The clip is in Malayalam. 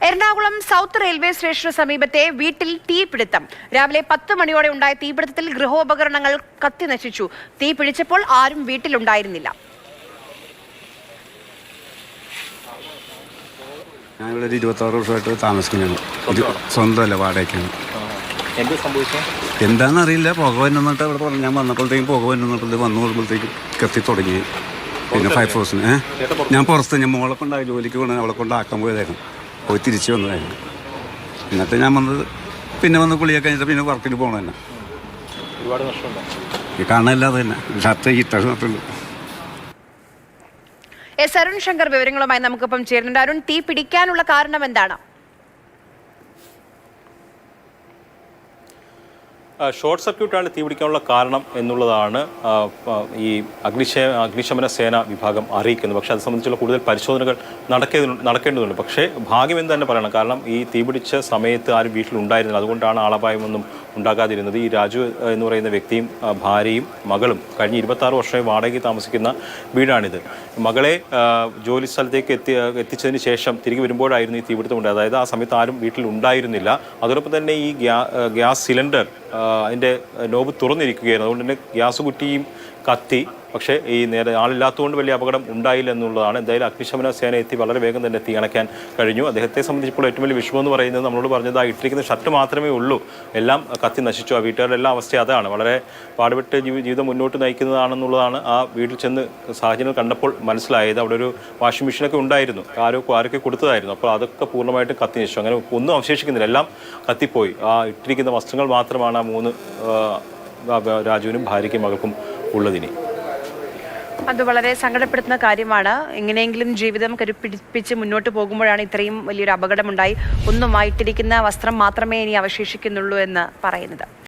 എറണാകുളം സൗത്ത് റെയിൽവേ സ്റ്റേഷന് സമീപത്തെ വീട്ടിൽ തീപിടുത്തം. രാവിലെ 10 മണിയോടെ ഉണ്ടായ തീപിടുത്തത്തിൽ ഗൃഹോപകരണങ്ങൾ കത്തിനശിച്ചു. തീ പിടിച്ചപ്പോൾ ആരും വീട്ടിലുണ്ടായിരുന്നില്ല. ഞാനിവിടെ 26 വർഷമായിട്ട് താമസിക്കുന്നതാണ്. സ്വന്തമല്ല, വാടകയ്ക്കാണ്. എന്താണെന്നറിയില്ല. പുക വന്നിട്ട് അവിടെ പറഞ്ഞു. ഞാൻ വന്നപ്പോഴത്തേക്കും പുക വന്നപ്പോഴത്തേക്ക് വന്നു കൊടുക്കുമ്പോഴത്തേക്കും കത്തി തുടങ്ങി. പിന്നെ ഫയർ ഫോഴ്സിന് ഞാൻ പുറത്ത് ഞാൻ മോളെ കൊണ്ടായി ജോലിക്ക് കൊണ്ട് അവളെ കൊണ്ടാക്കാൻ പോയതായിരുന്നു. പോയി തിരിച്ച് വന്നതായിരുന്നു. എന്നിട്ട് ഞാൻ വന്നത് പിന്നെ വന്ന് കുളിയൊക്കെ കഴിഞ്ഞിട്ട് പിന്നെ വർക്കിന് പോകണം തന്നെ. ഒരുപാട് നഷ്ടമുണ്ടോ? ഈ കാണാനില്ലാതെ തന്നെ ഷർട്ട് ഇട്ടത് നട്ടുള്ളൂ. അരുൺ ശങ്കർ വിവരങ്ങളുമായി നമുക്കിപ്പം ചേരുന്നുണ്ട്. അരുൺ, തീ പിടിക്കാനുള്ള കാരണം എന്താണ്? ഷോർട്ട് സർക്യൂട്ടാണ് തീ പിടിക്കാനുള്ള കാരണം എന്നുള്ളതാണ് ഈ അഗ്നിശമന സേന വിഭാഗം അറിയിക്കുന്നത്. പക്ഷേ അത് സംബന്ധിച്ചുള്ള കൂടുതൽ പരിശോധനകൾ നടക്കേണ്ടതുണ്ട്. പക്ഷേ ഭാഗ്യം എന്ന് തന്നെ പറയണം. കാരണം ഈ തീപിടിച്ച സമയത്ത് ആരും വീട്ടിലുണ്ടായിരുന്നില്ല. അതുകൊണ്ടാണ് ആളപായമൊന്നും ഉണ്ടാകാതിരുന്നത്. ഈ രാജു എന്ന് പറയുന്ന വ്യക്തിയും ഭാര്യയും മകളും കഴിഞ്ഞ 26 വർഷമായി വാടകയ്ക്ക് താമസിക്കുന്ന വീടാണിത്. മകളെ ജോലി സ്ഥലത്തേക്ക് എത്തിച്ചതിന് ശേഷം തിരികെ വരുമ്പോഴായിരുന്നു ഈ തീപിടുത്തം ഉണ്ടായത്. അതായത് ആ സമയത്ത് ആരും വീട്ടിൽ ഉണ്ടായിരുന്നില്ല. അതോടൊപ്പം തന്നെ ഈ ഗ്യാസ് സിലിണ്ടർ അതിൻ്റെ നോബ് തുറന്നിരിക്കുകയായിരുന്നു. അതുകൊണ്ട് തന്നെ ഗ്യാസ് കുറ്റിയും കത്തി. പക്ഷേ ഈ നേരെ ആളില്ലാത്തതുകൊണ്ട് വലിയ അപകടം ഉണ്ടായില്ല എന്നുള്ളതാണ്. എന്തായാലും അഗ്നിശമന സേന എത്തി വളരെ വേഗം തന്നെ തീ അണയ്ക്കാൻ കഴിഞ്ഞു. അദ്ദേഹത്തെ സംബന്ധിച്ചിപ്പോൾ ഏറ്റവും വലിയ വിഷമം എന്ന് പറയുന്നത് നമ്മളോട് പറഞ്ഞത് ആ ഇട്ടിരിക്കുന്ന ഷർട്ട് മാത്രമേ ഉള്ളൂ. എല്ലാം കത്തി നശിച്ചു. ആ വീട്ടുകാരുടെ എല്ലാ അവസ്ഥ അതാണ്. വളരെ പാടുപെട്ട് ജീവിതം മുന്നോട്ട് നയിക്കുന്നതാണെന്നുള്ളതാണ് ആ വീട്ടിൽ ചെന്ന് സാഹചര്യം കണ്ടപ്പോൾ മനസ്സിലായത്. അവിടെ ഒരു വാഷിംഗ് മെഷീനൊക്കെ ഉണ്ടായിരുന്നു. ആരൊക്കെ കൊടുത്തതായിരുന്നു. അപ്പോൾ അതൊക്കെ പൂർണ്ണമായിട്ടും കത്തി നശിച്ചു. അങ്ങനെ ഒന്നും അവശേഷിക്കുന്നില്ല. എല്ലാം കത്തിപ്പോയി. ആ ഇട്ടിരിക്കുന്ന വസ്ത്രങ്ങൾ മാത്രമാണ് ആ 3 രാജുവിനും ഭാര്യയ്ക്കും മകൾക്കും ഉള്ളതിനി. അത് വളരെ സങ്കടപ്പെടുത്തുന്ന കാര്യമാണ്. എങ്ങനെയെങ്കിലും ജീവിതം കരുപ്പിടിപ്പിച്ച് മുന്നോട്ട് പോകുമ്പോഴാണ് ഇത്രയും വലിയൊരു അപകടമുണ്ടായി. ഒന്നുമായിട്ടിരിക്കുന്ന വസ്ത്രം മാത്രമേ ഇനി അവശേഷിക്കുന്നുള്ളൂ എന്ന് പറയുന്നത്.